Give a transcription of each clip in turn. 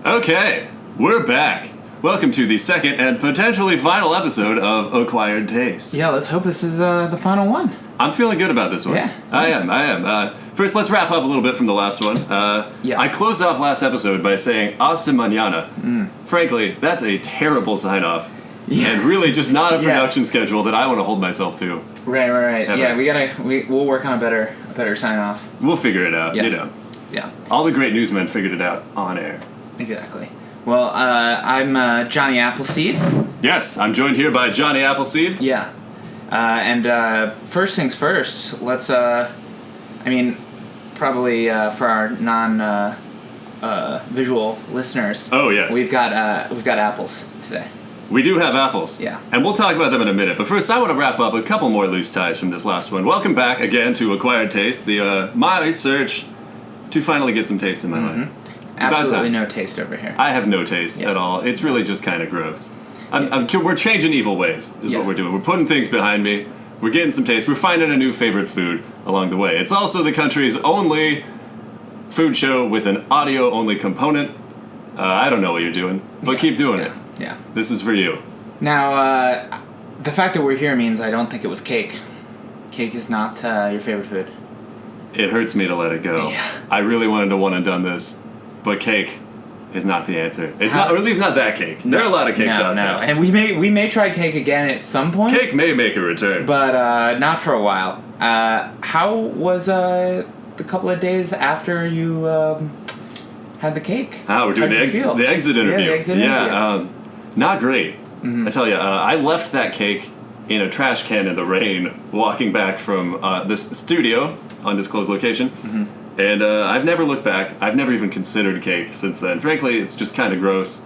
Okay, we're back. Welcome to the second and potentially final episode of Acquired Taste. Yeah, let's hope this is the final one. I'm feeling good about this one. Yeah. I am. First, let's wrap up a little bit from the last one. Yeah. I closed off last episode by saying hasta mañana. Frankly, that's a terrible sign-off. Yeah. And really just not a Yeah. production schedule that I want to hold myself to. Right. Ever. Yeah, we'll work on a better sign off. We'll figure it out, Yeah. you know. Yeah, All the great newsmen figured it out on air. exactly. Well, I'm Johnny Appleseed. Yes, I'm joined here by Johnny Appleseed. Yeah. And first things first, let's probably for our non visual listeners. Oh, yes. We've got apples today. We do have apples. Yeah. And we'll talk about them in a minute. But first, I want to wrap up a couple more loose ties from this last one. Welcome back again to Acquired Taste, the my search to finally get some taste in my life. It's Absolutely about time. no taste over here. I have no taste at all. It's really just kind of gross. We're changing evil ways, is what we're doing. We're putting things behind me. We're getting some taste. We're finding a new favorite food along the way. It's also the country's only food show with an audio-only component. I don't know what you're doing, but keep doing it. Yeah. This is for you. Now, the fact that we're here means I don't think it was cake. Cake is not your favorite food. It hurts me to let it go. Yeah. I really wanted to one and done this, but cake is not the answer. It's not, or at least not that cake. There are a lot of cakes out there. And we may try cake again at some point. Cake may make a return, But not for a while. How was the couple of days after you had the cake? we're doing How'd you feel? the exit interview. Yeah, the exit interview. Not great. I tell you, I left that cake in a trash can in the rain, walking back from this studio, undisclosed location, and I've never looked back. I've never even considered cake since then. Frankly, it's just kind of gross.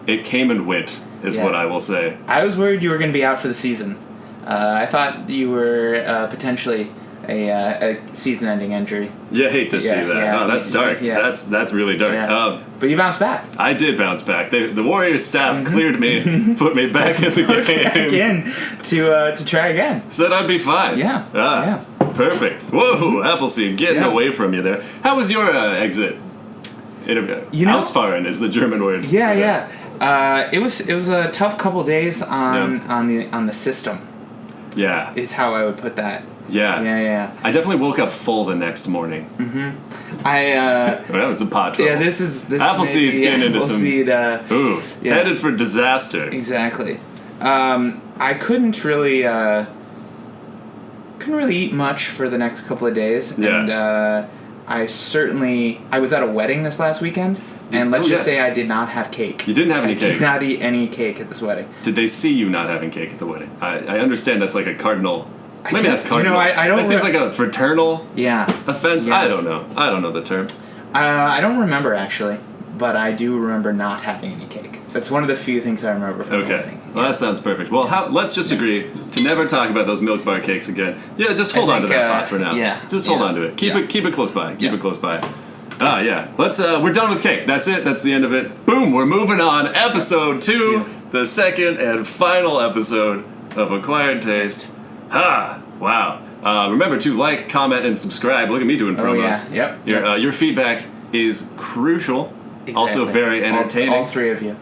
It came and went, is what I will say. I was worried you were going to be out for the season. I thought you were potentially a season-ending injury. You hate to see that. Yeah. Oh, that's dark. Yeah. That's really dark. Yeah. But you bounced back. I did bounce back. The Warriors staff cleared me, put me back in the game. Back in to try again. Said I'd be fine. Yeah. Yeah. Perfect. Whoa, Appleseed, getting Yeah. away from you there. How was your exit interview? Ausfahren is the German word. Yeah. It was a tough couple days on the system. Yeah. Is how I would put that. Yeah. I definitely woke up full the next morning. Well, it's a pot trouble. Yeah, this is Appleseed's getting into some. Headed for disaster. Exactly. I couldn't really eat much for the next couple of days. Yeah. And I was at a wedding this last weekend. And let's just say I did not have cake. You didn't have any cake? I did not eat any cake at this wedding. Did they see you not having cake at the wedding? I understand that's like a cardinal. Maybe that's cardinal. I don't. That seems like a fraternal offense. Yeah. I don't know. I don't know the term. I don't remember actually, but I do remember not having any cake. That's one of the few things I remember from the wedding. Well, that sounds perfect. Well, let's just agree to never talk about those milk bar cakes again. Yeah, just hold on to that pot for now. Yeah. Just hold on to it. Keep it close by. Keep it close by. Yeah. Let's. We're done with cake. That's it. That's the end of it. Boom. We're moving on. Episode 2, the second and final episode of Acquired Taste. Wow. Remember to like, comment, and subscribe. Look at me doing promos. Oh, yeah. Yep. Your feedback is crucial. Exactly. Also very entertaining. All three of you.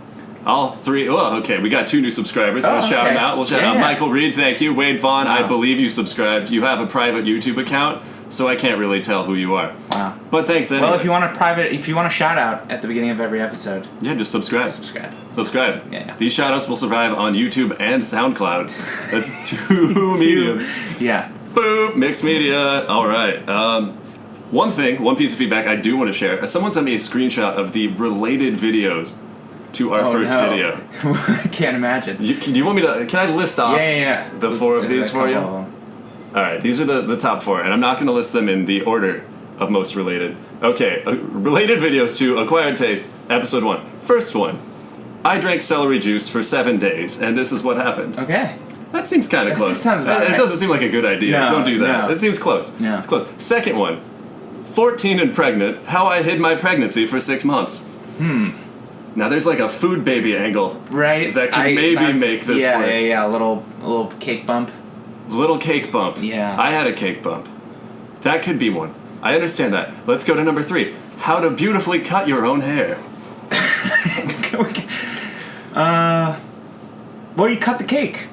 All three. Oh, okay. We got 2 new subscribers. We'll shout them out. We'll shout out Michael Reed. Thank you. Wade Vaughn. Wow. I believe you subscribed. You have a private YouTube account, so I can't really tell who you are. Wow. But thanks anyways. Well, if you want a shout out at the beginning of every episode, just subscribe. Subscribe. Yeah. These shout outs will survive on YouTube and SoundCloud. That's 2 mediums. Yeah. Boop. Mixed media. All right. One piece of feedback I do want to share. Someone sent me a screenshot of the related videos to our first video. I can't imagine. You want me to? Can I list off the 4 of these for you? All right, these are the top 4, and I'm not going to list them in the order of most related. Okay, related videos to Acquired Taste, Episode 1. First one, I drank celery juice for 7 days, and this is what happened. Okay. That seems kind of close. That sounds about right. It doesn't seem like a good idea. No, Don't do that. no. It seems close. No. It's close. Second one, 14 and pregnant, how I hid my pregnancy for 6 months. Now there's like a food baby angle. Right. That could maybe make this work. Yeah. A little cake bump. Little cake bump. Yeah. I had a cake bump. That could be one. I understand that. Let's go to number 3. How to beautifully cut your own hair. Well, you cut the cake.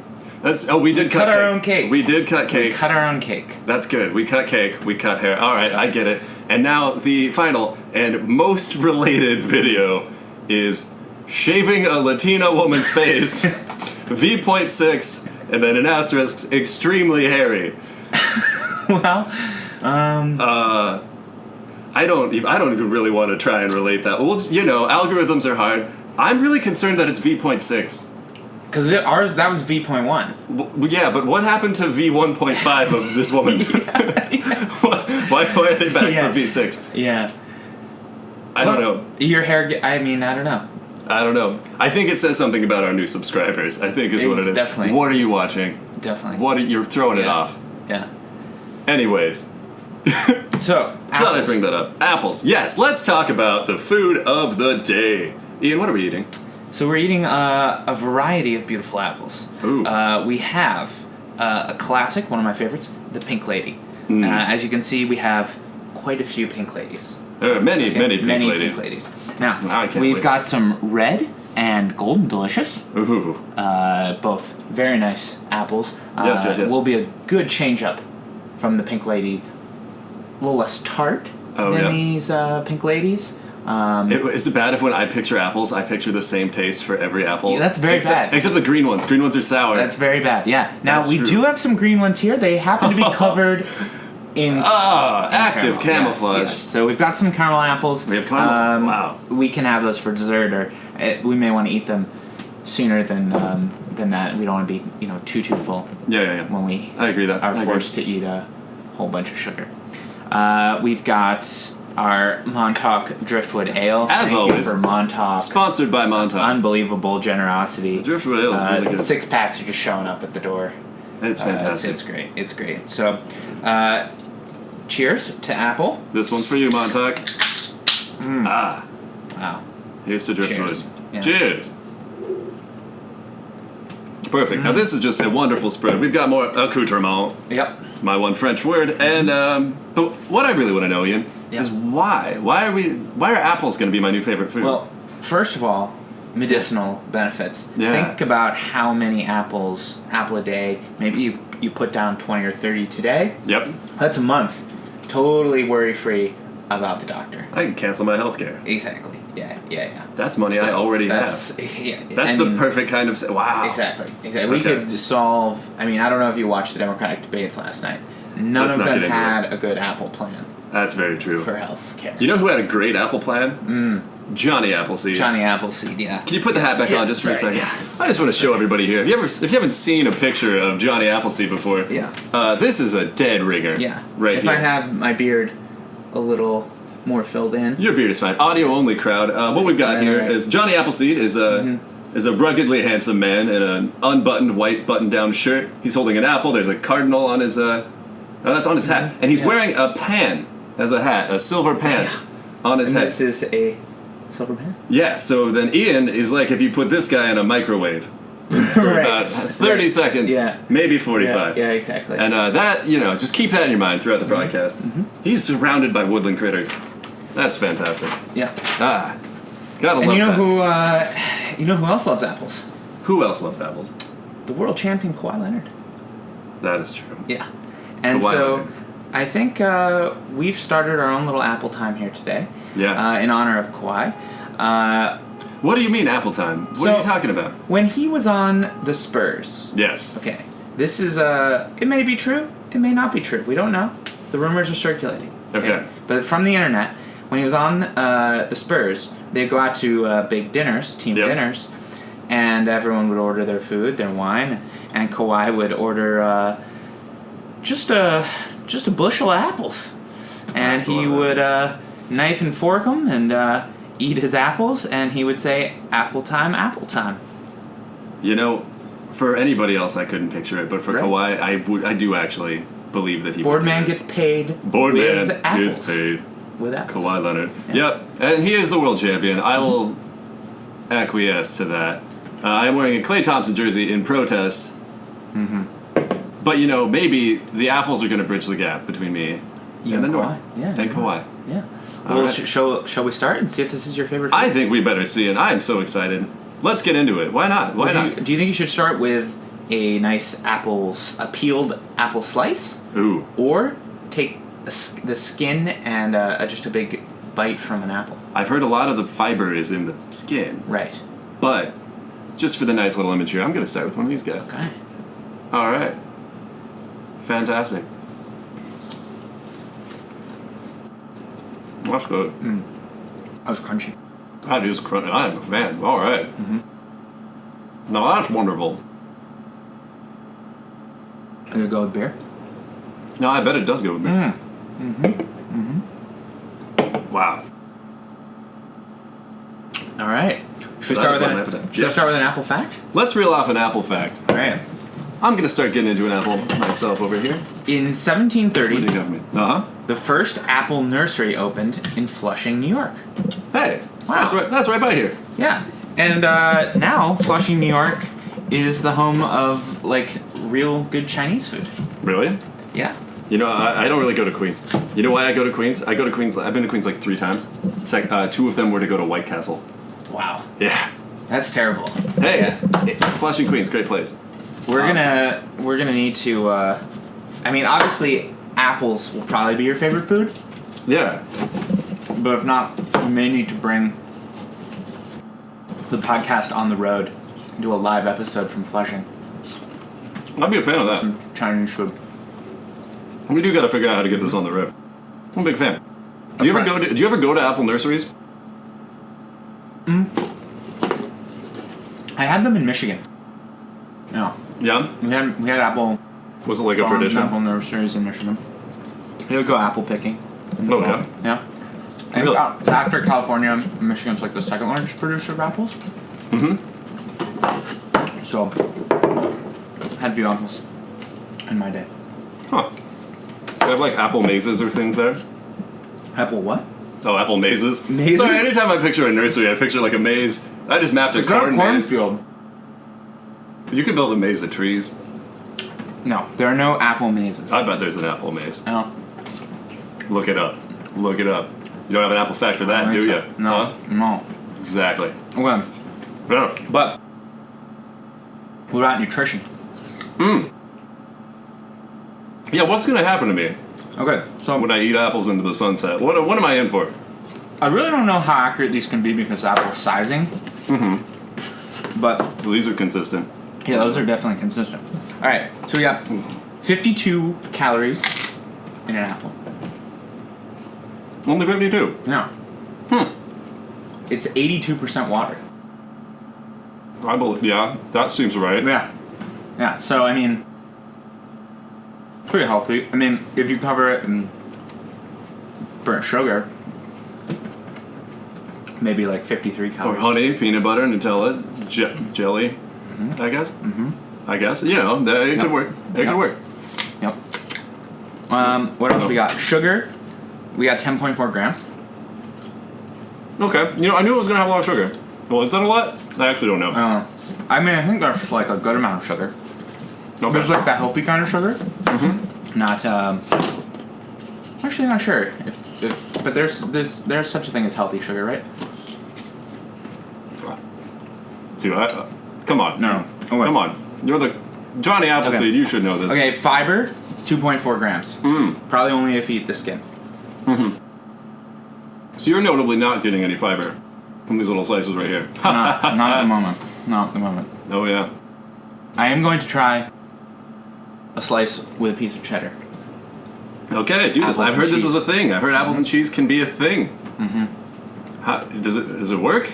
We did cut our own cake. We did cut cake. We cut our own cake. That's good. We cut cake. We cut hair. All right, I get it. And now the final and most related video is shaving a Latina woman's face, V.6, and then an asterisk, extremely hairy. Well, I don't even really want to try and relate that. Well, just, algorithms are hard. I'm really concerned that it's V.6. because that was V.1. Yeah, but what happened to V1.5 of this woman? Why are they back for V6? Yeah. I don't know. Your hair, I don't know. I don't know. I think it says something about our new subscribers. I think is what it is. Definitely. What are you watching? Definitely. You're throwing it off. Yeah. Anyways. So, thought I'd bring that up. Apples. Yes, let's talk about the food of the day. Ian, what are we eating? So we're eating a variety of beautiful apples. Ooh. We have a classic, one of my favorites, the Pink Lady. As you can see, we have quite a few Pink Ladies. There are many Pink Ladies. Now, we've wait. got some red and golden delicious. Ooh. Both very nice apples. Yes. Will be a good change up from the Pink Lady. A little less tart than these Pink Ladies. Is it bad if when I picture apples, I picture the same taste for every apple? Yeah, that's very bad. Except the green ones. Green ones are sour. That's very bad, yeah. Now, That's true. do have some green ones here. They happen to be covered in active camouflage. Yes. So we've got some caramel apples. We have caramel. Wow. We can have those for dessert, or we may want to eat them sooner than that. We don't want to be too full. Yeah. When we I agree that are forced to eat a whole bunch of sugar. We've got our Montauk Driftwood Ale. As Thank always. you for Montauk. Sponsored by Montauk. Unbelievable generosity. Driftwood Ale is really good. 6-packs are just showing up at the door. It's fantastic. It's great. So, cheers to apple. This one's for you, Montauk. Wow. Here's to Driftwood. Cheers. Yeah. Cheers. Perfect. Now this is just a wonderful spread. We've got more accoutrement. Yep. My one French word. And but what I really want to know, Ian, is why? Why are apples going to be my new favorite food? Well, first of all, medicinal benefits. Yeah. Think about how many apple a day. Maybe you put down 20 or 30 today. Yep. That's a month. Totally worry-free about the doctor. I can cancel my health care. Exactly. Yeah. That's money I already have. Yeah, That's the perfect kind of... Wow. Exactly. We could solve... I don't know if you watched the Democratic debates last night. None of them had a good Apple plan. That's very true. For health care. You know who had a great Apple plan? Johnny Appleseed. Johnny Appleseed, yeah. Can you put the hat back on just for a second? Yeah. I just want to show everybody here. If you haven't seen a picture of Johnny Appleseed before, this is a dead ringer. Yeah. Right if here. I had my beard a little more filled in. Your beard is fine. Audio only crowd. What we've got here is Johnny Appleseed is a ruggedly handsome man in an unbuttoned white button-down shirt. He's holding an apple. There's a cardinal on his that's on his hat, and he's wearing a pan as a hat, a silver pan on his head. This is a silver pan. Yeah. So then Ian is like if you put this guy in a microwave for about 30 seconds, maybe 45. Yeah, exactly. And that just keep that in your mind throughout the broadcast. He's surrounded by woodland critters. That's fantastic. Yeah. Gotta love that. You know who else loves apples? Who else loves apples? The world champion Kawhi Leonard. That is true. Yeah. And Kawhi so, Leonard. I think we've started our own little apple time here today. Yeah. In honor of Kawhi. What do you mean apple time? What are you talking about? When he was on the Spurs. Yes. Okay. This is it may be true. It may not be true. We don't know. The rumors are circulating. Okay. But from the internet, when he was on the Spurs, they'd go out to big dinners, team dinners, and everyone would order their food, their wine, and Kawhi would order just a bushel of apples, and he would knife and fork them and eat his apples, and he would say, "Apple time, apple time." For anybody else, I couldn't picture it, but for Kawhi, I do actually believe that he. Boardman gets paid. Boardman apples. gets paid. With apples. Kawhi Leonard. Yep, and he is the world champion. I will acquiesce to that. I am wearing a Klay Thompson jersey in protest. But maybe the apples are going to bridge the gap between me and the North. Yeah. And Kawhi. Yeah. All Well, right. shall we start and see if this is your favorite? I think we better see it. I am so excited. Let's get into it. Why not? Why not? Do you think you should start with a nice a peeled apple slice, Ooh. or take the skin and just a big bite from an apple? I've heard a lot of the fiber is in the skin. Right. But just for the nice little image here, I'm going to start with one of these guys. Okay. All right. Fantastic. That's good. That was crunchy. That is crunchy. I am a fan. All right. Mm-hmm. Now that's wonderful. I'm gonna go with beer. No, I bet it does go with me. Wow. All right. Should That I is my appetite. Yeah. start with an apple fact? Let's reel off an apple fact. All right. I'm going to start getting into an apple myself over here. In What do 1730, you got for me? Uh-huh. the first apple nursery opened in Flushing, New York. Hey. Wow. That's right by here. Yeah. And now Flushing, New York is the home of like real good Chinese food. Really? Yeah. You know, I don't really go to Queens. You know why I go to Queens? I go to Queens. I've been to Queens like 3 times. It's like, 2 of them were to go to White Castle. Wow. Yeah. That's terrible. Hey, Flushing, Queens, great place. We're gonna need to. I mean, obviously, apples will probably be your favorite food, Yeah. but if not, we may need to bring the podcast on the road, do a live episode from Flushing. I'd be a fan of that. Some Chinese food. We do got to figure out how to get this on the road. I'm a big fan. Do you ever go to apple nurseries? I had them in Michigan. Yeah. Yeah. We had apple Was it like a farms, tradition? apple nurseries in Michigan. They would go apple picking. in the Oh, fall. yeah? Yeah. And Really? after California, Michigan's like the second largest producer of apples. So, had a few apples in my day. Huh. They have like apple mazes or things there? Apple what? Oh, apple mazes? Mazes? Sorry, anytime I picture a nursery, I picture like a maze. I just mapped a corn maze. cornfield. You could build a maze of trees. No, there are no apple mazes. I bet there's an apple maze. No. Look it up. Look it up. You don't have an apple fact for that, do you? No. Huh? No. Exactly. Okay. Yeah. But what about nutrition? Yeah, what's going to happen to me Okay, so when I eat apples into the sunset? What am I in for? I really don't know how accurate these can be because apple sizing. But Well, these are consistent. yeah, those are definitely consistent. All right, so we got 52 calories in an apple. Only 52. Yeah. It's 82% water. I believe. Yeah, that seems right. Yeah. Yeah, so I mean, pretty healthy. I mean, if you cover it in burnt sugar, maybe like 53 Or calories. honey, peanut butter, Nutella, jelly. I guess. I guess. You know, it could work. It could work. Yep. What else we got? Sugar. We got 10.4 grams. Okay. You know, I knew it was gonna have a lot of sugar. Well, is that a lot? I actually don't know. I mean, I think that's like a good amount of sugar. Okay. It's like the healthy kind of sugar. Not. Actually, not sure. But there's such a thing as healthy sugar, right? Dude, come on. No. Okay. Come on. You're the Johnny Appleseed. Okay. You should know this. Okay, fiber, 2.4 grams. Probably only if you eat the skin. So you're notably not getting any fiber from these little slices right here. Not at the moment. Not at the moment. Oh yeah. I am going to try a slice with a piece of cheddar. Okay, do this. Apples I've and heard this cheese. is a thing. I've heard apples and cheese can be a thing. How, does it work?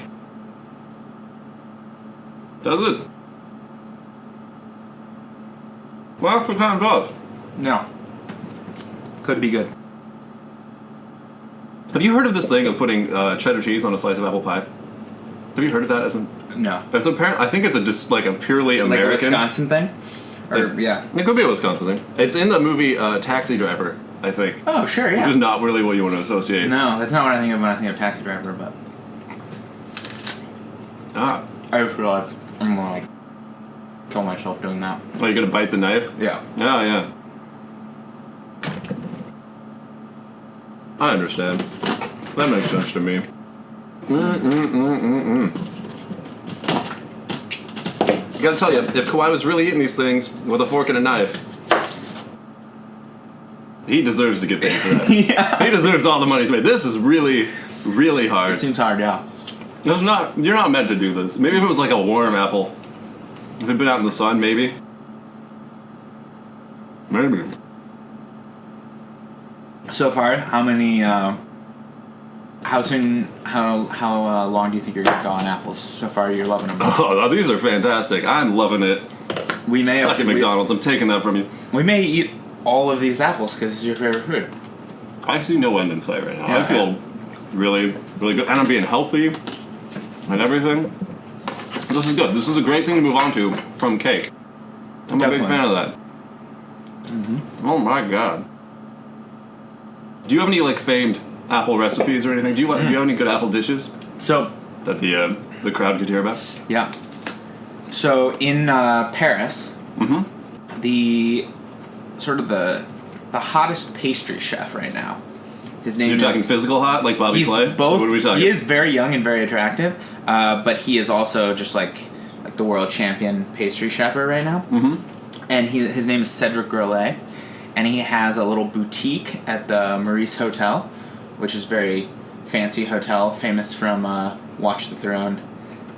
Does it? Well, it kind of does. No. Could be good. Have you heard of this thing of putting cheddar cheese on a slice of apple pie? Have you heard of that? No. It's apparent. I think it's just like a purely Like a American. Wisconsin thing? Or, yeah. It could be a Wisconsin thing. It's in the movie Taxi Driver, I think. Oh, sure, yeah. Which is not really what you want to associate. No, that's not what I think of when I think of Taxi Driver, but Ah. I just realized I'm gonna like kill myself doing that. Oh, you're gonna bite the knife? Yeah. Yeah, yeah. I understand. That makes sense to me. Gotta tell you, if Kawhi was really eating these things with a fork and a knife, he deserves to get paid for that. Yeah. He deserves all the money he's made. This is really, really hard. It seems hard, yeah. It's not. You're not meant to do this. Maybe if it was like a warm apple, if it'd been out in the sun, maybe. Maybe. So far, how many? How long do you think you're gonna go on apples? So far, you're loving them. Oh, these are fantastic. I'm loving it. We may Suck at McDonald's. I'm taking that from you. We may eat all of these apples because it's your favorite food. I see no end in sight right now. Yeah, I feel really, really good, and I'm being healthy and everything. This is good. This is a great thing to move on to from cake. I'm a big fan of that. Mm-hmm. Oh my god. Do you have any like famed apple recipes or anything? Do you have any good apple dishes? So that the crowd could hear about? Yeah. So in Paris, the sort of the hottest pastry chef right now. His name You're talking physical hot, like Bobby Flay? Both. What are we talking? He is very young and very attractive, but he is also just like the world champion pastry chef right now. Mm-hmm. And his name is Cedric Grolet, and he has a little boutique at the Maurice Hotel, which is a very fancy hotel, famous from Watch the Throne.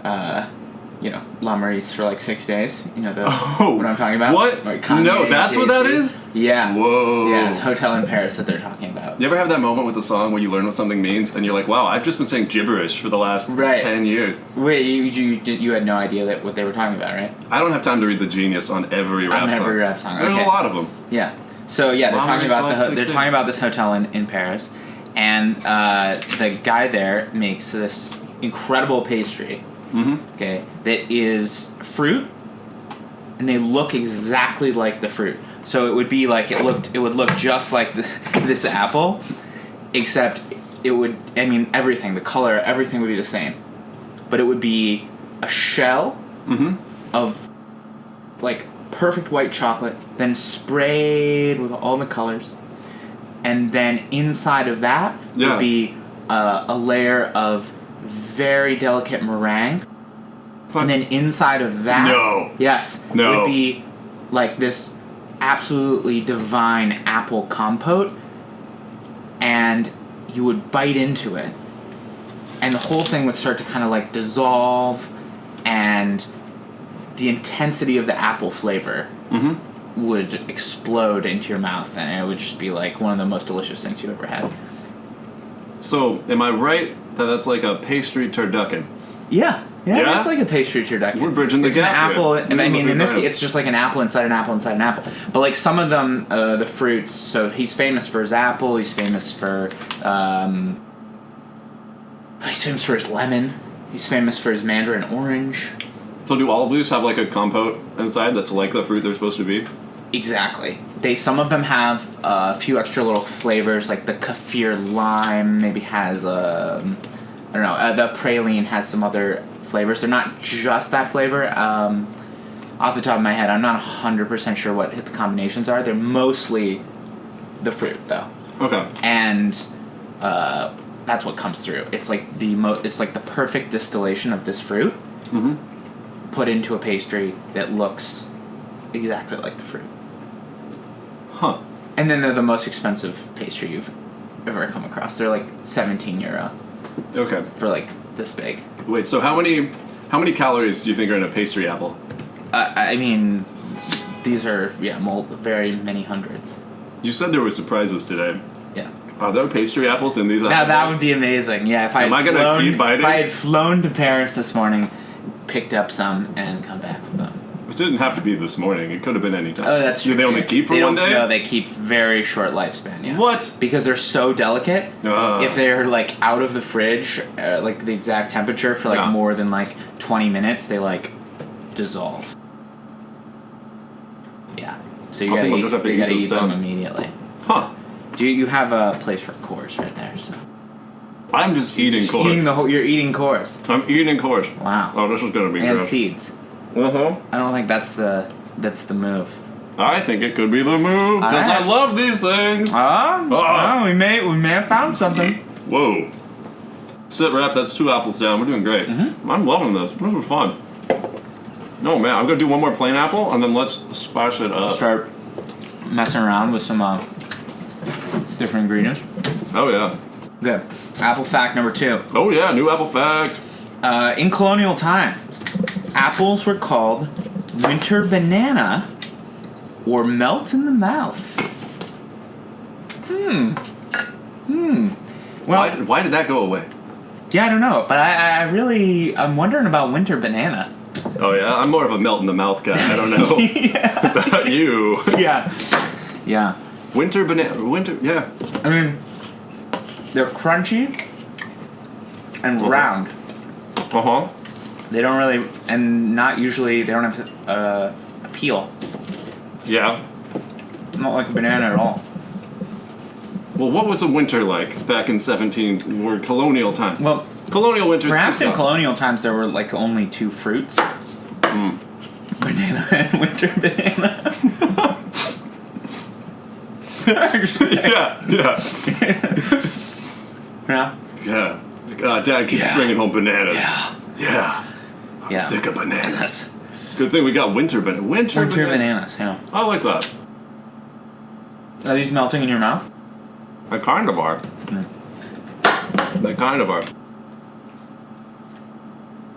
La Maurice for like 6 days. You know what I'm talking about? What? Like No, that's what that is? Yeah. Whoa. Yeah, it's a hotel in Paris that they're talking about. You ever have that moment with the song where you learn what something means and you're like, wow, I've just been saying gibberish for the last 10 years. Wait, you had no idea that what they were talking about, right? I don't have time to read the genius on every rap song. On every rap song, There's a lot of them. Yeah. So yeah, they're talking about this hotel in Paris, and the guy there makes this incredible pastry. Mm-hmm. Okay, that is fruit, and they look exactly like the fruit. So it would be like it would look just like this apple, except everything, the color, everything would be the same, but it would be a shell of like perfect white chocolate, then sprayed with all the colors, and then inside of that would be a layer of very delicate meringue, and then inside of that, would be like this absolutely divine apple compote, and you would bite into it, and the whole thing would start to kind of like dissolve, and the intensity of the apple flavor would explode into your mouth, and it would just be like one of the most delicious things you've ever had. So, am I right that that's like a pastry turducken? Yeah, it's like a pastry turducken. We're bridging the gap. It's an apple. In this, it's just like an apple inside an apple inside an apple. But like some of them, the fruits. So he's famous for his apple. He's famous for his lemon. He's famous for his mandarin orange. So do all of these have like a compote inside that's like the fruit they're supposed to be? Exactly. Some of them have a few extra little flavors, like the kaffir lime maybe has the praline has some other flavors. They're not just that flavor. Off the top of my head, I'm not 100% sure what the combinations are. They're mostly the fruit, though. Okay. And that's what comes through. It's like it's like the perfect distillation of this fruit put into a pastry that looks exactly like the fruit. Huh. And then they're the most expensive pastry you've ever come across. They're like €17. Okay. For like this big. Wait, so how many calories do you think are in a pastry apple? These are very many hundreds. You said there were surprises today. Yeah. Are there pastry apples in these? Now that would be amazing. Yeah, if I had flown to Paris this morning, picked up some and come back with them. It didn't have to be this morning. It could have been any time. Oh, that's true. Do they only keep for one day? No, they keep very short lifespan. Yeah. What? Because they're so delicate. If they're like out of the fridge, like the exact temperature for like more than like 20 minutes, they like dissolve. Yeah. So you gotta eat them immediately. Huh. You have a place for Coors right there. So. I'm just eating Coors. You're eating Coors. I'm eating Coors. Wow. Oh, this is gonna be good. And seeds. I don't think that's the move. I think it could be the move because I love these things. We may have found something. Whoa. Sit rep, that's 2 apples down. We're doing great. Mm-hmm. I'm loving this. This was fun. No, man, I'm going to do one more plain apple, and then let's spice it up. Start messing around with some different ingredients. Oh, yeah. Good. Apple fact number 2. Oh, yeah, new apple fact. In colonial times, apples were called winter banana or melt in the mouth. Well, Why did that go away? yeah, I don't know, but I'm wondering about winter banana. Oh, yeah? I'm more of a melt in the mouth guy. I don't know about you. Yeah. Yeah. Winter banana. Yeah. I mean, they're crunchy and round. Uh-huh. They don't really, and not usually, they don't have a peel. Yeah. Not like a banana at all. Well, what was the winter like back in 17 or colonial time? Well, Colonial winters. perhaps in colonial times there were like only 2 fruits. Banana and winter banana. Yeah. Yeah. Yeah. Dad keeps bringing home bananas. Yeah. I'm Yeah. sick of bananas. Good thing we got winter bananas. Winter bananas, yeah. I like that. Are these melting in your mouth? They kind of are. They kind of are.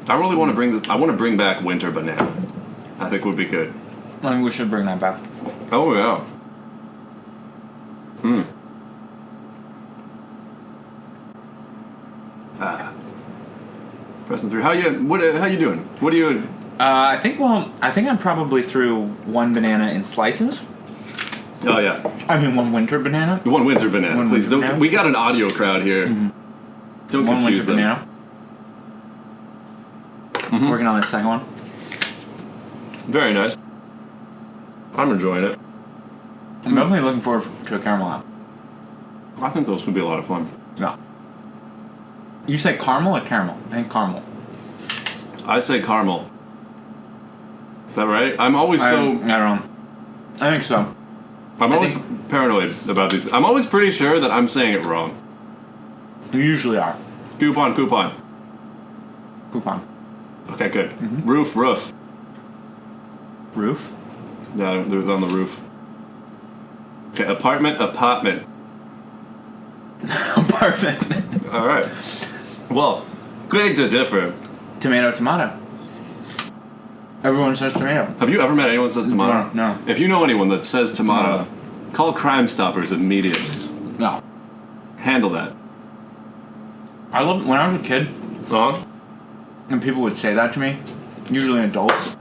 I really want to bring back winter banana. I think would be good. I think we should bring that back. Oh yeah. Pressing through. How you doing? What are you? I think I'm probably through 1 banana in slices. Oh yeah. I mean 1 winter banana. 1 winter banana. One Please winter don't. banana. We got an audio crowd here. Don't 1 confuse winter them. banana. Working on the second one. Very nice. I'm enjoying it. I'm definitely looking forward to a caramel apple. I think those could be a lot of fun. Yeah. You say caramel or caramel? I think caramel. I say caramel. Is that right? I'm always I don't know. I think so. I'm always paranoid about these. I'm always pretty sure that I'm saying it wrong. You usually are. Coupon. Coupon. Okay, good. Roof. Roof? Yeah, they're on the roof. Okay, apartment. Apartment. All right. Well, beg to differ. Tomato. Everyone says tomato. Have you ever met anyone that says tomato? No. If you know anyone that says tomato, call Crime Stoppers immediately. No. Handle that. I love when I was a kid Uh-huh. and people would say that to me, usually adults.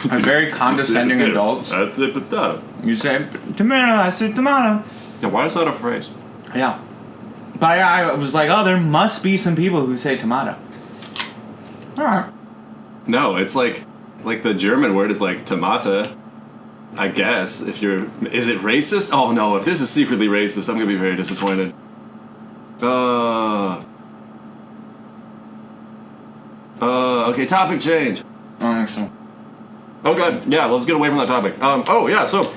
And very condescending adults. That's a potato. You say tomato, I say tomato. Yeah, why is that a phrase? Yeah. But I was like, oh, there must be some people who say tomato. Alright. No, it's like the German word is like tomata. I guess is it racist? Oh no, if this is secretly racist, I'm gonna be very disappointed. Okay, topic change. So. Okay, yeah, let's get away from that topic. So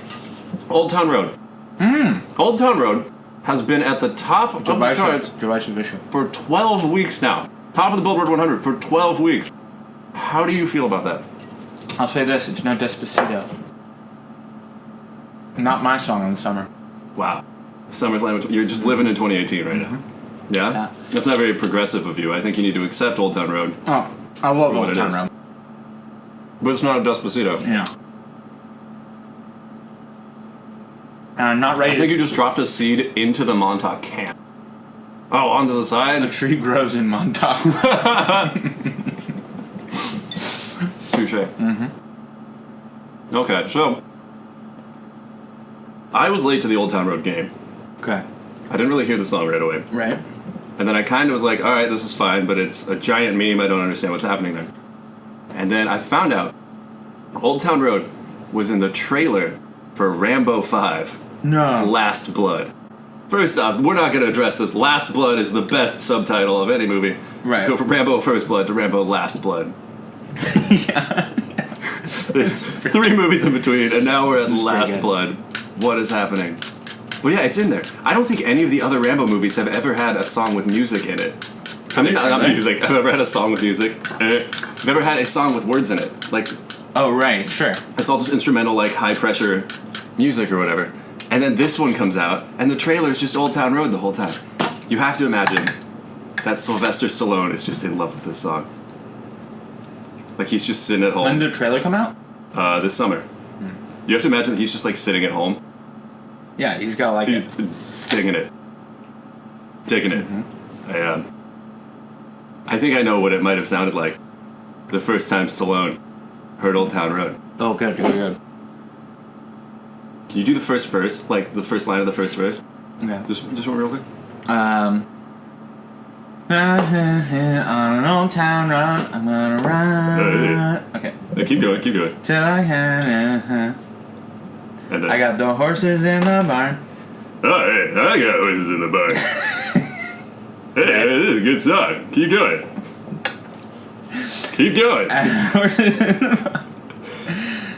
Old Town Road. Old Town Road has been at the top of the charts for 12 weeks now. Top of the Billboard 100 for 12 weeks. How do you feel about that? I'll say this, it's no Despacito. Not my song in the summer. Wow. SummerSlam, you're just living in 2018 right now. Yeah? That's not very progressive of you. I think you need to accept Old Town Road. Oh, I love What Old it Town is. Road. But it's not a Despacito. Yeah. And I'm not ready I think you just dropped a seed into the Montauk can. Oh, onto the side? The tree grows in Montauk. Touche. Okay, so I was late to the Old Town Road game. Okay. I didn't really hear the song right away. Right. And then I kind of was like, alright, this is fine, but it's a giant meme, I don't understand what's happening there. And then I found out Old Town Road was in the trailer for Rambo 5, No. Last Blood. First off, we're not going to address this. Last Blood is the best subtitle of any movie. Right. Go from Rambo First Blood to Rambo Last Blood. Yeah. There's 3 movies in between, and now we're at That's Last pretty good. Blood. What is happening? But yeah, it's in there. I don't think any of the other Rambo movies have ever had a song with music in it. I mean, not music. I've never had a song with music. I've never had a song with words in it. Like, oh, right, sure. it's all just instrumental, like, high-pressure music or whatever. And then this one comes out, and the trailer is just Old Town Road the whole time. You have to imagine that Sylvester Stallone is just in love with this song. Like, he's just sitting at home. When did the trailer come out? This summer. You have to imagine that he's just, like, sitting at home. Yeah, he's got, like... He's digging it. Digging it. I think I know what it might have sounded like the first time Stallone heard Old Town Road. Oh, good. Can you do the first verse? Like, the first line of the first verse? Yeah. Just one real quick. On an old town road, I'm gonna run. Okay. Yeah, keep going. Till I can. And then, I got the horses in the barn. oh, hey, I got horses in the barn. Hey, this is a good song. Keep going.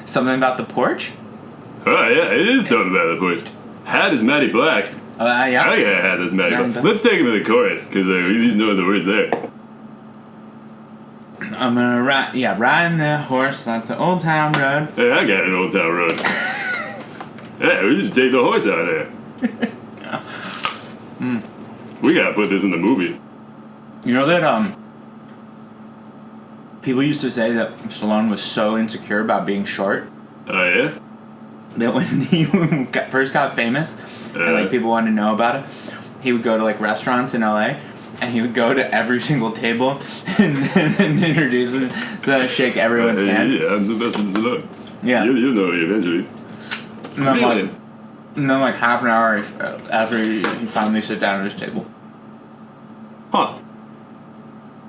Something about the porch? Oh, yeah, it is something about the porch. Hat is Matty Black. Yeah. I got a hat that's Matty Black. Let's take him to the chorus, because we need to know the words there. I'm gonna riding that horse like the old town road. Hey, I got an Old Town Road. Hey, we just take the horse out of there. We gotta put this in the movie. You know that people used to say that Stallone was so insecure about being short Oh, yeah? that when he first got famous and like people wanted to know about it, he would go to like restaurants in LA and he would go to every single table and introduce them to shake everyone's hand. Yeah, I'm the best in the Stallone. Yeah. You'll know me eventually. And then like half an hour after you finally sit down at his table. Huh.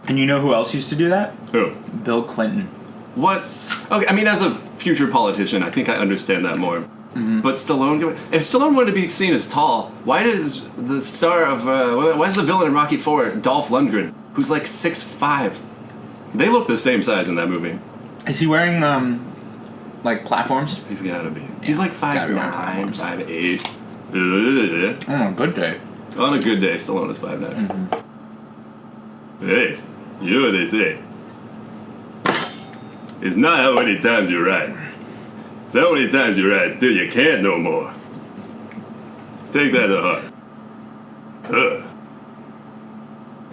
And you know who else used to do that? Who? Bill Clinton. What? Okay, I mean, as a future politician, I think I understand that more. But Stallone, if Stallone wanted to be seen as tall, why does the star of, why is the villain in Rocky IV, Dolph Lundgren, who's like 6'5"? They look the same size in that movie. Is he wearing, like, platforms? He's gotta be. He's like 5'9", 5'8". On a good day. On a good day, Stallone is 5'9". Hey, you know what they say. It's not how many times you ride. It's how many times you ride till you can't no more. Take that to heart.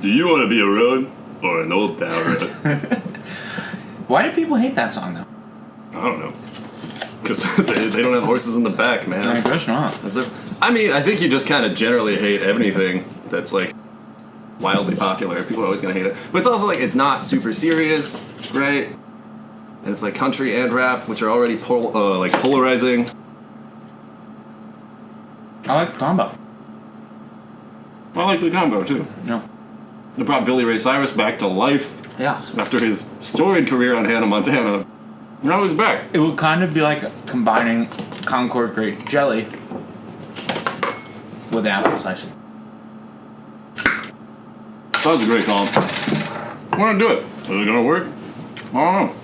Do you want to be a road or an old town road? Why do people hate that song, though? I don't know. Because they don't have horses in the back, man. I guess not. I mean, I think you just kind of generally hate anything that's like wildly popular. People are always going to hate it. But it's also like, it's not super serious, right? And it's like country and rap, which are already like polarizing. I like the combo. I like the combo, too. No. They brought Billy Ray Cyrus back to life. Yeah. After his storied career on Hannah Montana. Now he's back. It would kind of be like combining Concord Grape Jelly with apple slicing. That was a great call. We're gonna do it. Is it gonna work? I don't know.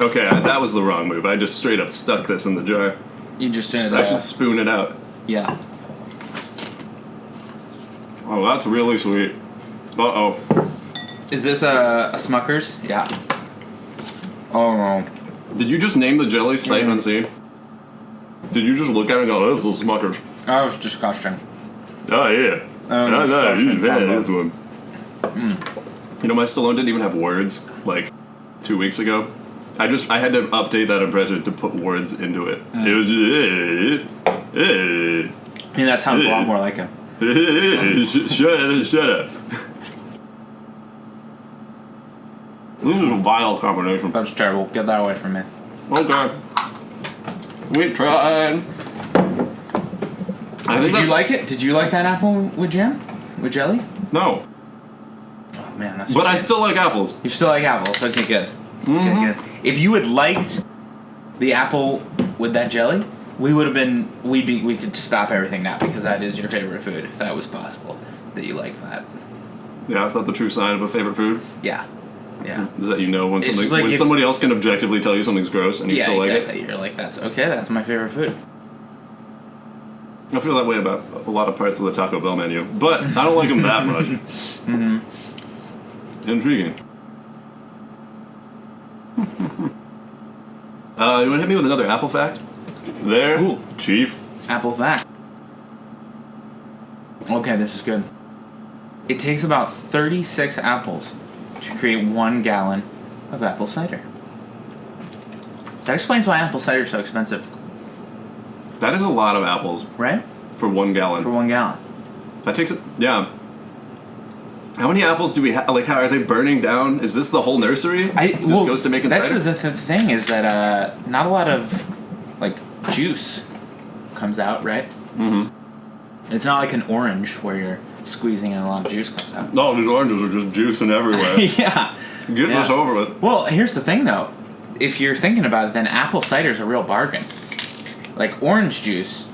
Okay, that was the wrong move. I just straight up stuck this in the jar. You just did I should spoon it out. Yeah. Oh, that's really sweet. Uh-oh. Is this a Smucker's? Yeah. Oh no. Did you just name the jelly sight unseen? Did you just look at it and go, this is Smucker's? That was disgusting. Oh, yeah. No, you invented this one. You know, my Stallone didn't even have words, like, 2 weeks ago. I had to update that impression to put words into it. It was I mean, that sounds a lot more like him. Shut up. This is a vile combination. That's terrible. Get that away from me. Okay. We tried. Did you like it? Did you like that apple with jam? With jelly? No. Oh man, that's. But I still like apples. You still like apples? Okay, good. Okay, good. If you had liked the apple with that jelly, we could stop everything now because that is your favorite food. If that was possible, that you like that. Yeah, is that the true sign of a favorite food? Yeah. Yeah. Is that you know when It's something like when somebody else can objectively tell you something's gross and you still like exactly. You're like, that's okay. That's my favorite food. I feel that way about a lot of parts of the Taco Bell menu, but I don't like them that much. Intriguing. You want to hit me with another apple fact? There, Ooh. Chief. Apple fact. Okay, this is good. It takes about 36 apples to create 1 gallon of apple cider. That explains why apple cider is so expensive, That is a lot of apples right? for 1 gallon. For 1 gallon. That takes it. Yeah. How many apples do we have? Like, how are they burning down? Is this the whole nursery? Just goes to making that's cider? the thing is that not a lot of like juice comes out, right? Mm-hmm. It's not like an orange where you're squeezing and a lot of juice comes out. No, these oranges are just juicing everywhere. Yeah. Get this over with. Well, here's the thing though. If you're thinking about it, then apple cider is a real bargain. Like orange juice,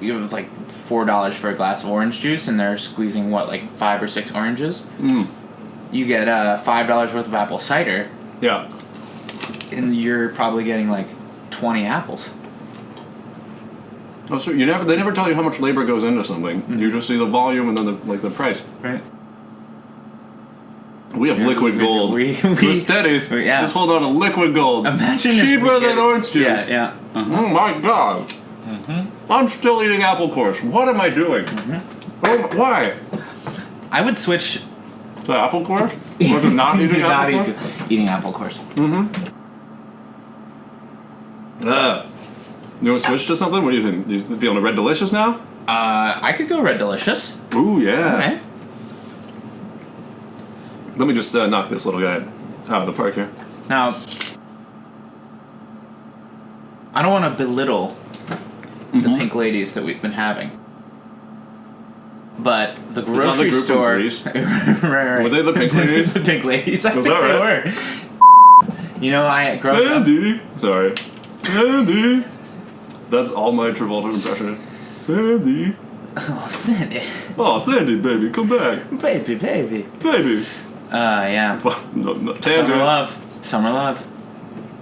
you have like $4 for a glass of orange juice, and they're squeezing what, like 5 or 6 oranges. You get $5 worth of apple cider, Yeah. and you're probably getting like 20 apples. Oh, so they never tell you how much labor goes into something. You just see the volume and then the price. Right. We have liquid gold. We With steadies. yeah. Just hold on to liquid gold. Imagine cheaper than orange juice. Yeah, yeah. Oh my god. I'm still eating apple course. What am I doing? Oh, why? I would switch. To apple course? Or to not eating apple course? Eating apple course. You want to switch to something? What do you think? You feeling a Red Delicious now? I could go Red Delicious. Ooh, yeah. Okay. Let me just knock this little guy out of the park here. Now, I don't want to belittle the pink ladies that we've been having, but the grocery group from store. Greece? right. Were they the pink ladies? The pink ladies. I Was think that they right? were. You know, I grew up. Sandy! Sorry. Sandy! That's all my Travolta impression. Sandy! Oh, Sandy. Oh, Sandy, baby, come back. Baby. Baby. Yeah. No, tangent. Summer love. Summer love.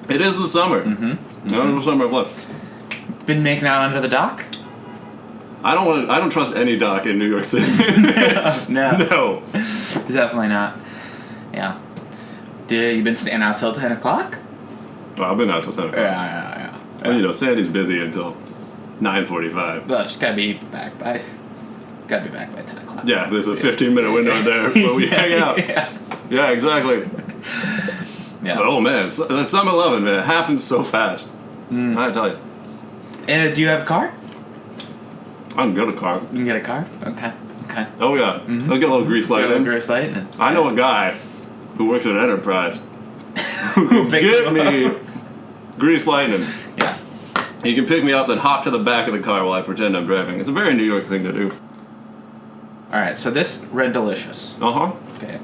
It is the summer. No summer of love. Been making out under the dock? I don't trust any dock in New York City. No. No. Definitely not. Yeah. You been staying out till 10 o'clock? Well, I've been out till 10 o'clock. Yeah. Well, you know, Sandy's busy until 9:45. Well, just gotta be back by 10 o'clock. Yeah, there's a 15-minute window there where we hang out. Yeah, exactly. Yeah. But, oh man, that summer loving, man, it happens so fast. I tell you. Do you have a car? I can get a car. You can get a car? Okay. Oh yeah, I'll get a little grease light in. Grease light. I know a guy who works at Enterprise who get me grease lightning. Yeah. He can pick me up, then hop to the back of the car while I pretend I'm driving. It's a very New York thing to do. All right. So this Red Delicious. Uh-huh. Okay.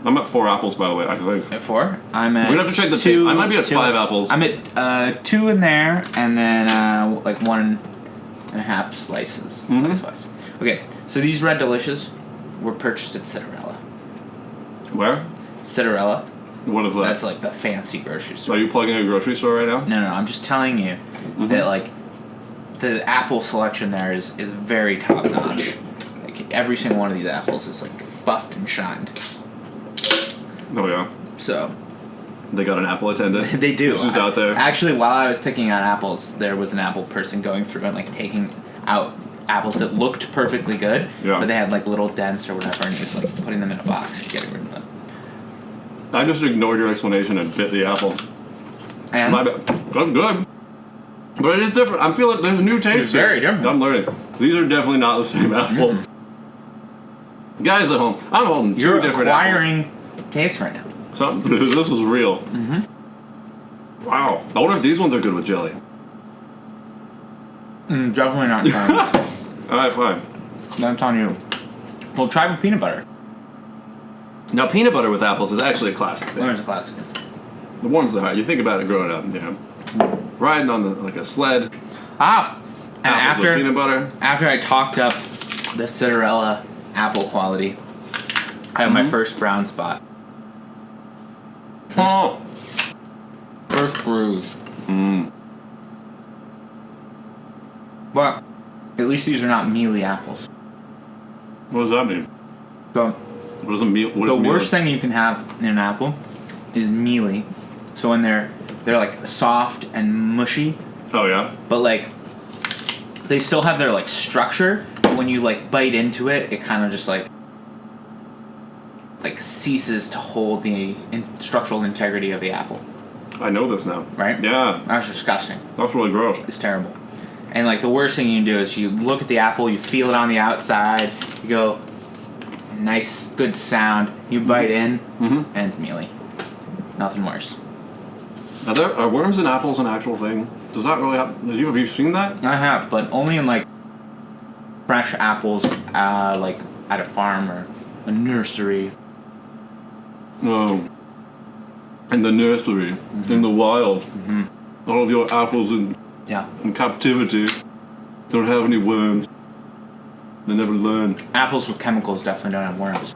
I'm at 4 apples, by the way, I think. At 4? I'm at. We're gonna have to check the tape. I might be at 5 apples. I'm at 2 in there, and then like 1.5 slices. Slice-wise. Okay. So these Red Delicious were purchased at Cinderella. Where? Cinderella. What is that? That's like the fancy grocery store. Are you plugging a grocery store right now? No. I'm just telling you that like the apple selection there is very top notch. Like every single one of these apples is like buffed and shined. Oh yeah. So They got an apple attendant. they do. She's out there. Actually, while I was picking out apples, there was an apple person going through and like taking out apples that looked perfectly good, but they had like little dents or whatever, and he was like putting them in a box and getting rid of them. I just ignored your explanation and bit the apple. And My bad. That's good. But it is different. I'm feeling there's a new taste. It's very here. different. I'm learning. These are definitely not the same apple. Guys at home, I'm holding you're 2 different acquiring taste right now. This is real. Wow. I wonder if these ones are good with jelly. Definitely not trying. Alright, fine. That's on you. Well, try with peanut butter. Now, peanut butter with apples is actually a classic thing. There's a classic. It warms the heart. You think about it growing up, you know. Riding on like a sled. And Apples with peanut butter. after I talked up the Cinderella apple quality, I have my first brown spot. Oh. First bruise. But At least these are not mealy apples. What does that mean? So What does a meal? What the is worst thing you can have in an apple is mealy. So when they're like soft and mushy, Oh yeah. but like they still have their like structure. But when you like bite into it, it kind of just like ceases to hold the structural integrity of the apple. I know this now. Right? Yeah. That's disgusting. That's really gross. It's terrible. And like the worst thing you can do is you look at the apple, you feel it on the outside, you go, nice, good sound. You bite in, and it's mealy. Nothing worse. Are worms in apples an actual thing? Does that really happen? Have you seen that? I have, but only in like fresh apples, like at a farm or a nursery. Oh. In the nursery, in the wild, all of your apples in captivity don't have any worms. They never learn. Apples with chemicals definitely don't have worms.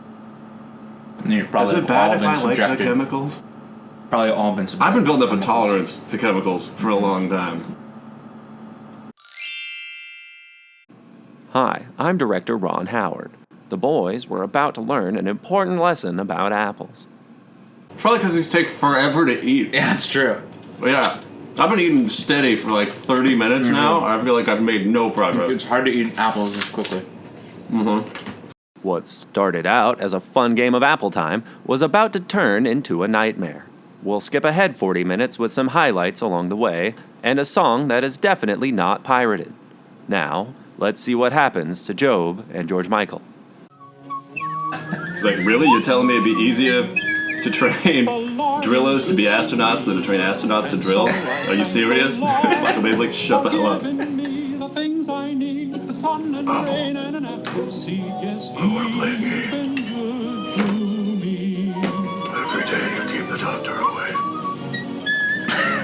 And you've probably Is it bad all if been I like the subjected. chemicals? Probably all been subjected. I've been building up a to chemicals. tolerance to chemicals for a long time. Hi, I'm director Ron Howard. The boys were about to learn an important lesson about apples. Probably because these take forever to eat. Yeah, it's true. But yeah, I've been eating steady for like 30 minutes now. I feel like I've made no progress. It's hard to eat apples this quickly. What started out as a fun game of apple time was about to turn into a nightmare. We'll skip ahead 40 minutes with some highlights along the way and a song that is definitely not pirated. Now, let's see what happens to Job and George Michael. It's like, really? You're telling me it'd be easier to train drillers to be astronauts than to train astronauts to drill? Are you serious? Michael Bay's like, shut the hell up. I want to play a game. Every day you keep the doctor away.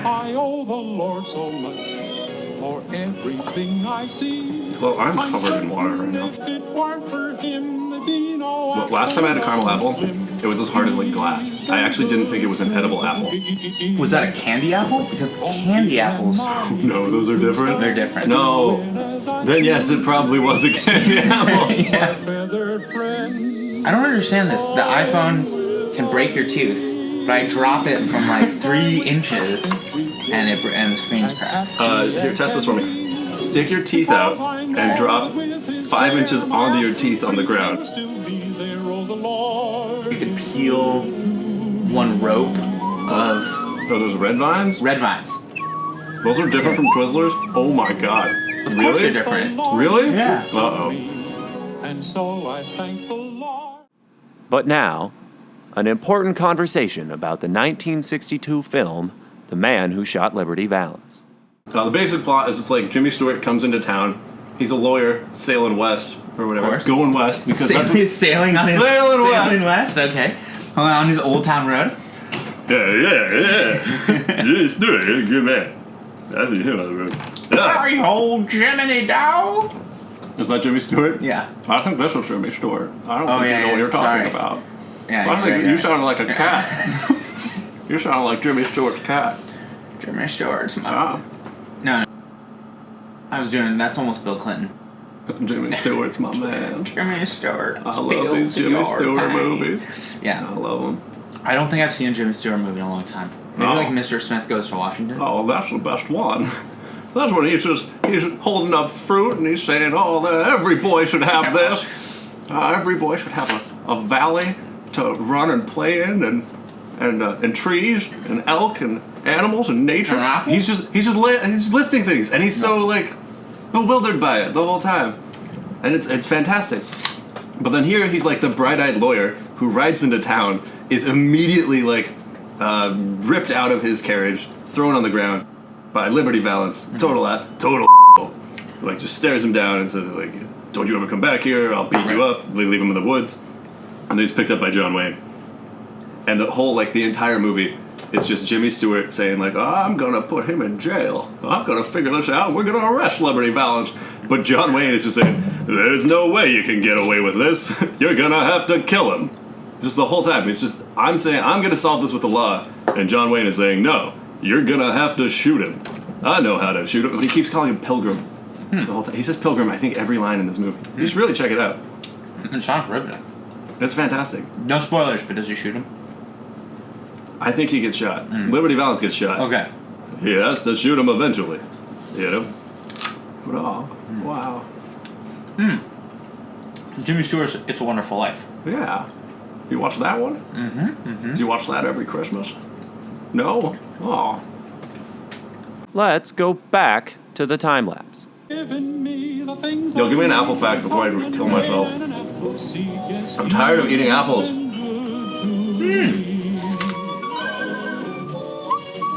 I owe the Lord so much for everything I see. Well, I'm covered in water right now. If it weren't for him, there'd be no But last time I had a caramel apple, it was as hard as like glass. I actually didn't think it was an edible apple. Was that a candy apple? Because the candy apples, No, those are different? they're different. No. Then yes, it probably was a candy apple. feathered friend. I don't understand this. The iPhone can break your tooth, but I drop it from like 3 inches and the screen cracks. Here, test this for me. Stick your teeth out and drop 5 inches onto your teeth on the ground. Still be there, oh the Lord. You could peel one rope of Oh, those red vines? red vines. Those are different from Twizzlers? Oh my god. Of course they're different. Really? Yeah. Uh-oh. And so I thank the Lord. But now, an important conversation about the 1962 film, The Man Who Shot Liberty Valance. The basic plot is it's like Jimmy Stewart comes into town. He's a lawyer sailing west or whatever. course. Going west because that's what, Sailing on his Sailing west. Sailing west. Okay. On his Old Town Road. yeah. Jimmy Stewart, he's a good man. That's him on the road. Yeah. Hurry, old Jiminy dog. Is that Jimmy Stewart? Yeah. I think this is Jimmy Stewart. I don't Oh, think yeah, you know what yeah, you're talking sorry. about. Yeah. I think you're you right. sounded like a cat. You sound like Jimmy Stewart's cat. Jimmy Stewart's my. Ah, No. I was doing. That's almost Bill Clinton. Jimmy Stewart's my man. Jimmy Stewart. I love these Jimmy Stewart movies. Yeah. I love them. I don't think I've seen a Jimmy Stewart movie in a long time. Maybe Oh. like Mr. Smith Goes to Washington. Oh, that's the best one. That's when he's holding up fruit and he's saying, "Oh, every boy should have this. Every boy should have a valley to run and play in, and trees and elk and animals and nature." And apples? He's just listing things, and he's so like bewildered by it the whole time, and it's fantastic. But then here he's like the bright-eyed lawyer who rides into town, is immediately like ripped out of his carriage, thrown on the ground by Liberty Valance, total like just stares him down and says like, "Don't you ever come back here? I'll beat you up." They leave him in the woods, and then he's picked up by John Wayne. And the whole the entire movie is just Jimmy Stewart saying like, "I'm gonna put him in jail. I'm gonna figure this out. We're gonna arrest Liberty Valance." But John Wayne is just saying, "There's no way you can get away with this. You're gonna have to kill him." Just the whole time, it's just I'm saying I'm gonna solve this with the law, and John Wayne is saying, "No, you're gonna have to shoot him. I know how to shoot him." But he keeps calling him Pilgrim. the whole time. He says pilgrim, I think, every line in this movie. You should really check it out. It sounds riveting. It's fantastic. No spoilers, but does he shoot him? I think he gets shot. Liberty Valance gets shot. Okay. He has to shoot him eventually. You know? But, oh, wow. Jimmy Stewart's It's a Wonderful Life. Yeah. You watch that one? Do you watch that every Christmas? No? Oh. Let's go back to the time lapse. Yo, give me an apple fact before I kill myself. I'm tired of eating apples.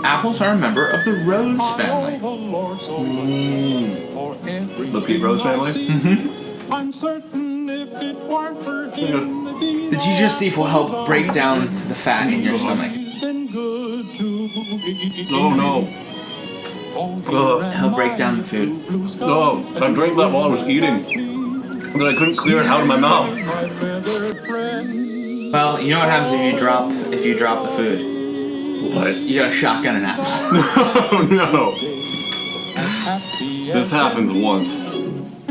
Apples are a member of the rose family. The Pete Rose family? I'm certain if it weren't for him, The digestif will help break down the fat in your stomach. Oh, no. He'll break down the food. No, I drank that while I was eating. And then I couldn't clear it out of my mouth. Well, you know what happens if you drop the food? What? You gotta shotgun an apple. Oh, no. This happens once.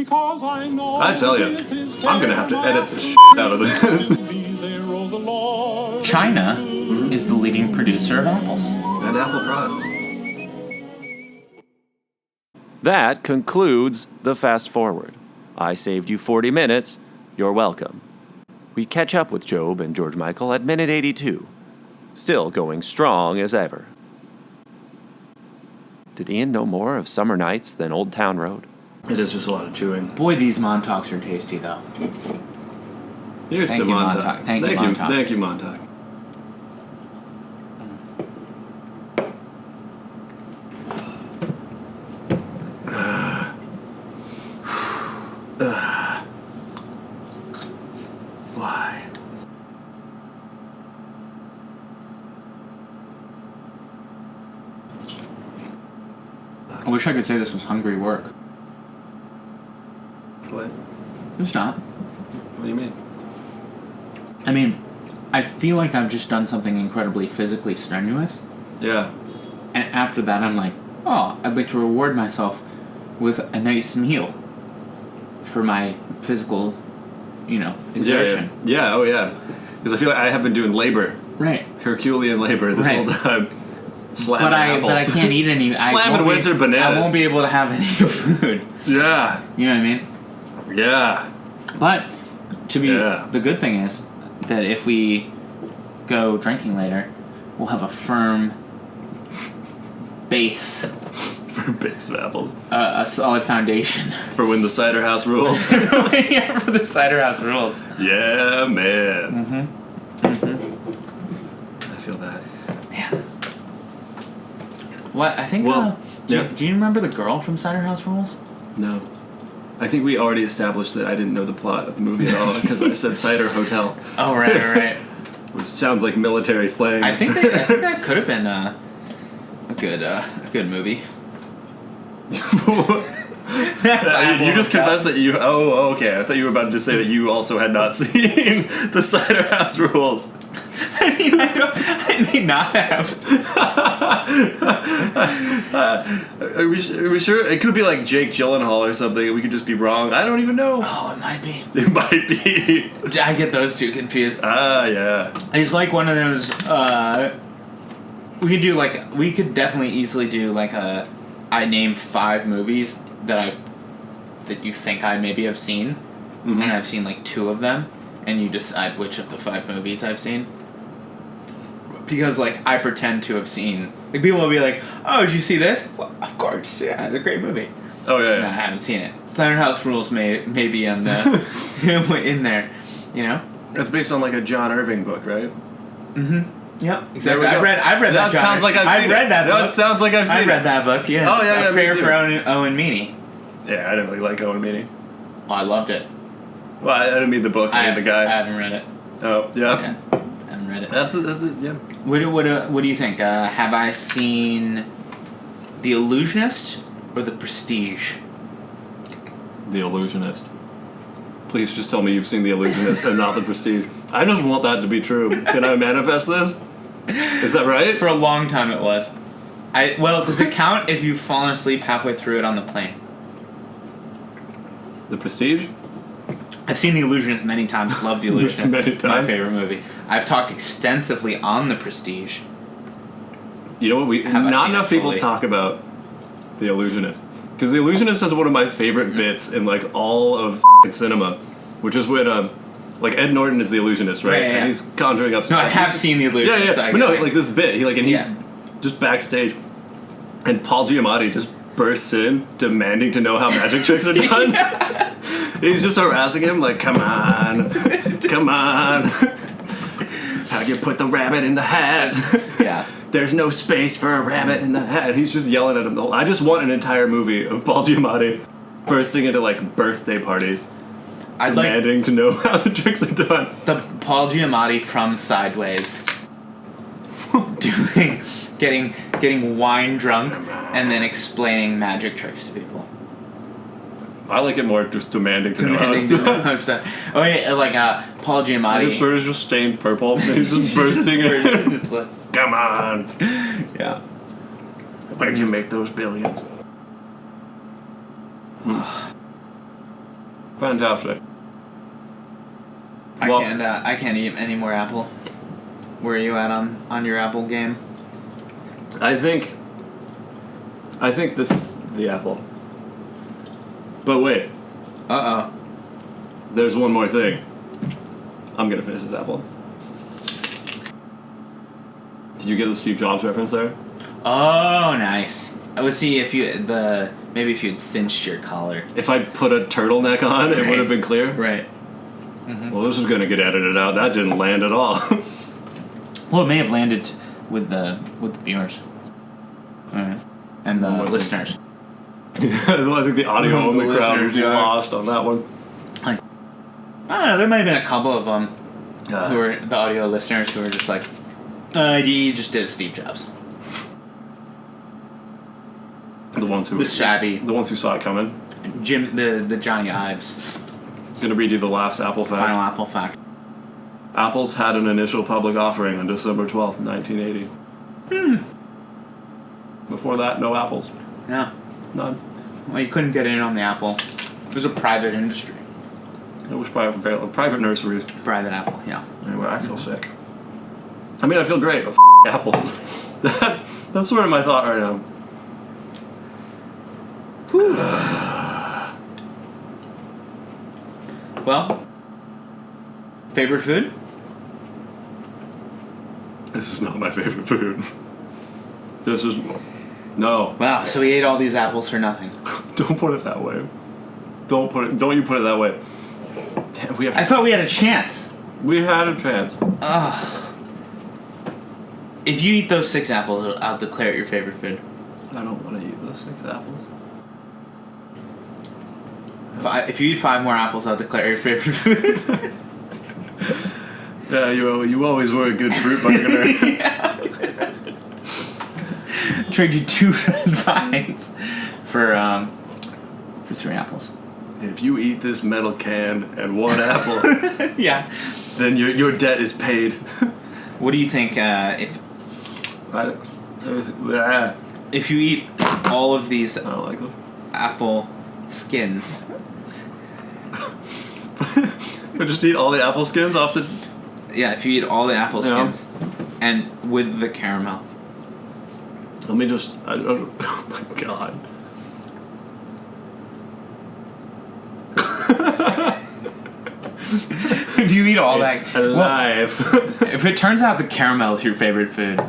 I tell you, I'm gonna have to edit the shit out of this. China is the leading producer of apples. And apple products. That concludes the fast forward. I saved you 40 minutes. You're welcome. We catch up with Job and George Michael at minute 82, still going strong as ever. Did Ian know more of Summer Nights than Old Town Road? It is just a lot of chewing. Boy, these Montauk's are tasty, though. Here's Thank to you, Montauk. Montauk. Thank you, Montauk. Thank you, Montauk. Why? I wish I could say this was hungry work. What? It's not. What do you mean? I mean, I feel like I've just done something incredibly physically strenuous. Yeah. And after that, I'm like, oh, I'd like to reward myself with a nice meal for my physical, exertion. Yeah, oh yeah. Because I feel like I have been doing labor. Right. Herculean labor this whole time. Slamming apples. But I can't eat any. Slamming winter bananas. I won't be able to have any food. Yeah. You know what I mean? Yeah. But the good thing is that if we go drinking later, we'll have a firm base. For base of apples. A solid foundation. For when the cider house rules. Yeah, for the cider house rules. Yeah, man. I feel that. Yeah. What? I think. Well, do you remember the girl from Cider House Rules? No. I think we already established that I didn't know the plot of the movie at all because I said Cider Hotel. Oh, right. Which sounds like military slang. I think that could have been a good movie. You just confessed that you... Oh, okay. I thought you were about to just say that you also had not seen the Cider House Rules. I may not have. Are we sure? It could be like Jake Gyllenhaal or something. We could just be wrong. I don't even know. Oh, it might be. It might be. I get those two confused. Yeah. It's like one of those... We could definitely easily do like a... I name 5 movies that you think I maybe have seen, and I've seen like 2 of them, and you decide which of the 5 movies I've seen. Because like I pretend to have seen, like people will be like, "Oh, did you see this?" Well, of course, yeah, it's a great movie. Oh yeah. No, I haven't seen it. Cider House Rules may be in the in there, That's based on like a John Irving book, right? Yep, exactly. I've read that. That sounds like I've seen read that book. That sounds like I've seen I read that book. Yeah. Oh yeah, A Prayer me too. for Owen Meany. Yeah, I didn't really like Owen Meany. Oh, I loved it. Well, I didn't mean the book. I mean the guy. I haven't read it. Oh yeah. Yeah, I haven't read it. That's it. Yeah. What do you think? Have I seen The Illusionist or The Prestige? The Illusionist. Please just tell me you've seen The Illusionist and not The Prestige. I just want that to be true. Can I manifest this? Is that right? For a long time it was. Does it count if you've fallen asleep halfway through it on the plane? The Prestige? I've seen The Illusionist many times. Love The Illusionist. Many It's my times. favorite movie. I've talked extensively on The Prestige. You know what? Have I Not seen enough it people fully? talk about The Illusionist. Because The Illusionist is one of my favorite bits in like all of cinema, which is when like Ed Norton is the illusionist, right? Yeah. And he's conjuring up. No, I have seen The Illusionist. Yeah, so I but no, get it. like this bit, and he's Yeah. just backstage, and Paul Giamatti just bursts in, demanding to know how magic tricks are done. He's just harassing him, like, "Come on, come on, how'd you put the rabbit in the hat? Yeah. There's no space for a rabbit in the hat." He's just yelling at him. I just want an entire movie of Paul Giamatti bursting into like birthday parties, I'd like demanding to know how the tricks are done. the Paul Giamatti from Sideways getting wine drunk and then explaining magic tricks to people. I like it more just demanding to know how it's Demanding to know done. how it's done. Oh yeah, like Paul Giamatti. His shirt is just stained purple. And he's just bursting in. Just like- Come on, yeah. where'd you make those billions? Fantastic. Well- I can't eat any more apple. Where are you at on your apple game? I think this is the apple. But wait, there's one more thing. I'm gonna finish this apple. Did you get the Steve Jobs reference there? Oh, nice. I would see if maybe if you'd cinched your collar. If I put a turtleneck on, it would have been clear. Right. Well, this is gonna get edited out. That didn't land at all. Well, it may have landed with the viewers. Alright. And the listeners. I think the audio on the The crowd listeners, is yeah. lost on that one. I don't know, there might have been a couple of them Yeah. who were the audio listeners who were just like, you just did Steve Jobs. The ones who The savvy. the ones who saw it coming. Jim, the Johnny Ives. Gonna read you the last apple fact. Final apple fact. Apples had an initial public offering on December 12th, 1980. Before that, no apples. Yeah. None. Well, you couldn't get in on the apple. It was a private industry. It was private nurseries. Private apple, yeah. Anyway, I feel sick. I mean, I feel great, but apples. That's sort of my thought right now. Well, favorite food? This is not my favorite food. This is... No. Wow, so we ate all these apples for nothing. Don't put it that way. Don't you put it that way. Damn, I thought we had a chance. we had a chance. Ugh. If you eat those 6 apples, I'll declare it your favorite food. I don't want to eat those 6 apples. If you eat 5 more apples, I'll declare your favorite food. Yeah, you always were a good fruit bargainer. Trade you 2 red vines for 3 apples. If you eat this metal can and 1 apple, Yeah. then your debt is paid. What do you think if I you eat all of these don't like them. apple skins? I just eat all the apple skins off the... Yeah, if you eat all the apple Yeah. skins and with the caramel. Let me just... oh my god. If you eat all It's that, alive. well, if it turns out the caramel is your favorite food,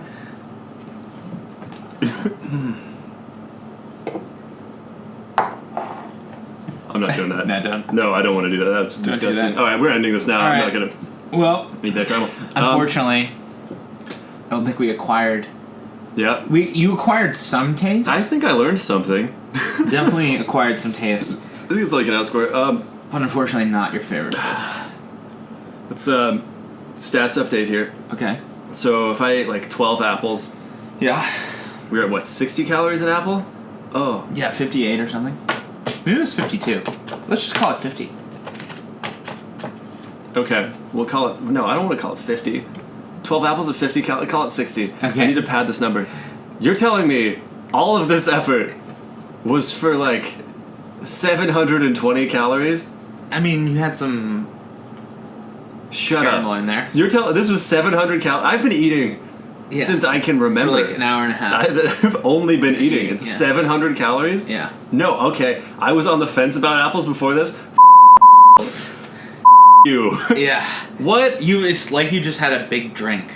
I'm not doing that. Not done. No, I don't want to do that. That's do disgusting. that. Alright, we're ending this now. All I'm right. not gonna well, eat that caramel. unfortunately, I don't think we acquired. Yeah. You acquired some taste. I think I learned something. Definitely acquired some taste, I think it's like an outscore. but unfortunately not your favorite food. Let's stats update here. Okay. So if I ate like 12 apples, Yeah. we're at what, 60 calories an apple? Oh. Yeah, 58 or something. Maybe it was 52. Let's just call it 50. Okay. We'll call it... No, I don't want to call it 50. 12 apples at 50 calories. Call it 60. Okay. I need to pad this number. You're telling me all of this effort was for like 720 calories? I mean, you had some Shut caramel up. in there. So you're telling this was 700 calories? I've been eating Yeah. since I can remember. For like an hour and a half. I've only been eating. It's Yeah. 700 calories? Yeah. No, okay. I was on the fence about apples before this. You. Yeah. What? It's like you just had a big drink.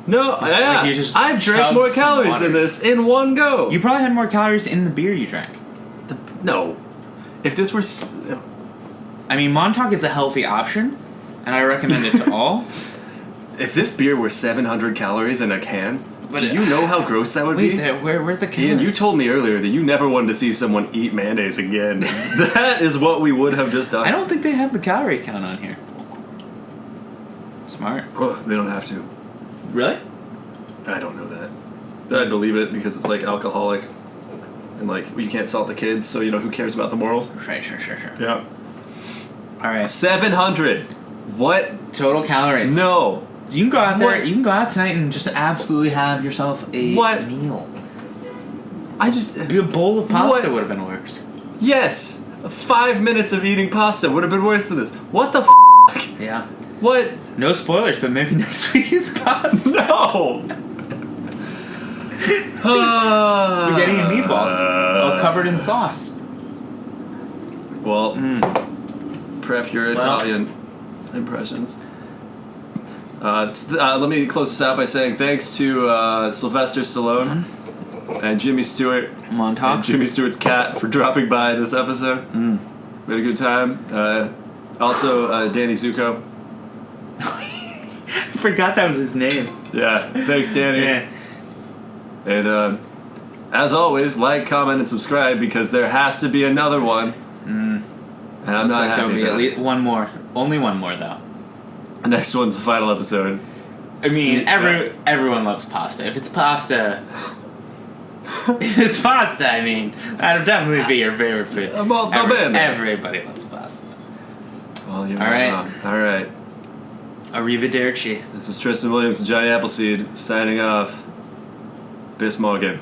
No, yeah. like you just I've drank chugged more some calories than waters. this in one go. You probably had more calories in the beer you drank. No. If this were... I mean, Montauk is a healthy option, and I recommend it to all. If this beer were 700 calories in a can, But do you know how gross that would Wait, be? where'd the Ian, calories? you told me earlier that you never wanted to see someone eat mayonnaise again. That is what we would have just done. I don't think they have the calorie count on here. Smart. Oh, they don't have to. Really? I don't know that. I'd believe it because it's like alcoholic. And like, you can't sell it to kids, so you know, who cares about the morals? Sure. Yeah. All right. 700. What? Total calories. No. You can go out there. What? You can go out tonight and just absolutely have yourself a What? meal. I just... A bowl of pasta What? would have been worse. Yes. 5 minutes of eating pasta would have been worse than this. What the Yeah. What? No spoilers, but maybe next week is pasta. No! Spaghetti and meatballs, all covered in sauce. Well, prep your Italian impressions. Let me close this out by saying thanks to Sylvester Stallone and Jimmy Stewart. Montauk. And Jimmy Stewart's cat for dropping by this episode. We had a good time. Also, Danny Zuko. I forgot that was his name. Yeah, thanks, Danny. Yeah. And as always, like, comment, and subscribe because there has to be another one. And I'm Looks not like happy there'll be about at it. least one more. Only one more though. The next one's the final episode. I mean, everyone loves pasta. If it's pasta, I mean, that'll definitely be your favorite food. Everybody loves pasta. Well, you're All not right. wrong. All right. Arrivederci. This is Tristan Williams and Johnny Appleseed signing off. Bis morgen.